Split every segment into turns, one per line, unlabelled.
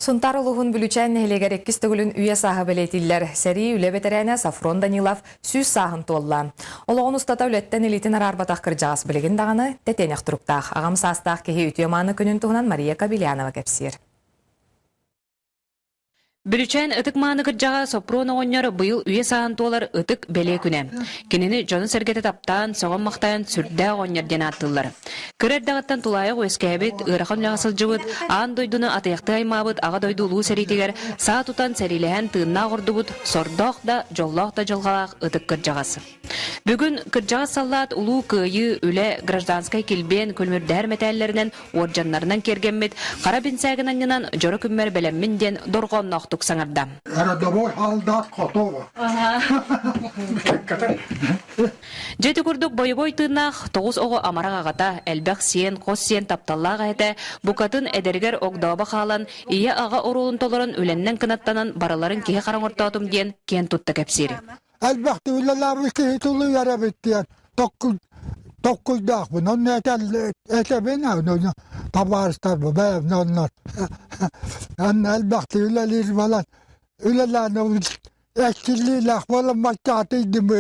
Сунтар улуғын бүлічән нәхелегер еккіз түгілін үйе сағы білетілер. Сәрі үлі бетерәне Сафрон Данилов сүз сағын толла. Олығын ұстата үлеттен елетін арарбатақ кіржағыз білігін дағаны тәтенек тұрыптақ. Ағам састақ кеге үтеманы күнін тұғынан Мария Кабелянова кәпсер.
Бүлічән ытык маны кыржаға Сафрон оғынер бұйыл үйе сағын толар ытык бәле күні. Кенені жоны сәргеті таптан, соған мақтайын сүрді оғынер ден аттылар. Көрердағыттан тулайық өскәбет, ұрақын лағасыл жывыт, ан дойдуны атаяқты аймабыт, аға дойду ұлу сәритегер, саа тұтан сәриләһән тыынна ғырдыбыт, сордоқ да, жоллоқ да жолғалақ ытык кыржағасы. Бүгін кыржаға саллат ұлу күйі үлі гражданскай келбен көлмірдәр мәтәллерінен, орджанларынан кергенмет, қара бенсәгін аннынан жоры күммер бәлеммінден дорғон ноқтық саңырда. Жеті күрдік бойы-бой тыынақ, тоғыз оғы амарақ ағата, әлбәқ сиен, қос сиен тапталлаға әті, бұқатын әдергер оғдауба қалан, ие аға орулын толырын өленнен кынаттанан бараларын кеге қараңыртаутым ден кен тұтты кәпсері.
Әлбәқті өлелері кейтулы ярабеттен тоққылдақ бұн, оны әтәбен әуін, табарыстар бұ, бәйім онлар. Әлбәқті өлелер балан, өлелерін әккілілік болын мақтаты идім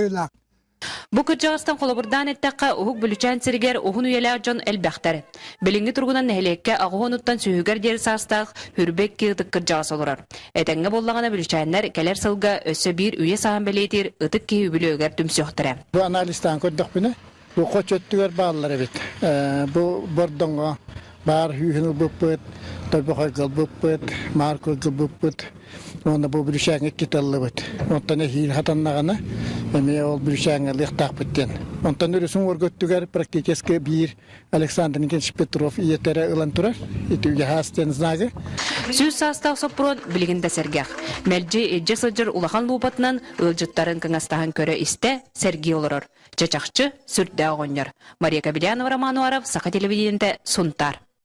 Бу кыржағыстан қолабырдан әттәққа ұғық бүлічән сіргер ұғын үйелер жон әлбәқтәрі. Біліңгі тұрғынан нәхелекке ағуын ұттан сүйігер дер састақ хүрбек кейтік кыржағыс олырар. Әтәңгі боллағана бүлічәнлер кәлер сылға өсі бір үйе саған бәлейтер ұтық кей үбілі өгер түмсіқтірі.
Бұл аналистан көрдік біні, бұл қоч өттігер бағылар әбет. Бұл бордыңға бар үйіні бұппыт, тобықайғыл бұппыт, марқығыл бұппыт. Оны бұл бүлішәңі кетелі бұд. Онтан әхейін хатаннағаны, әме ол бүлішәңі лықтақ бұттен. Онтан үрісін оргөттігер практически бір Александр Никитич Петров иетері ұлан тұрар, етуге хастен знағы.
Сүз састақ Сафрон білігінде сәргәқ. Мәлже әджі сылжыр улахан лупатынан ұлжыттарын кыңастағын көрі істе сәрге олырыр. Чачақчы сүртті оғыныр. Мария Кабелянова, Роман Уаров, Сақа телевидениеде Сунтар.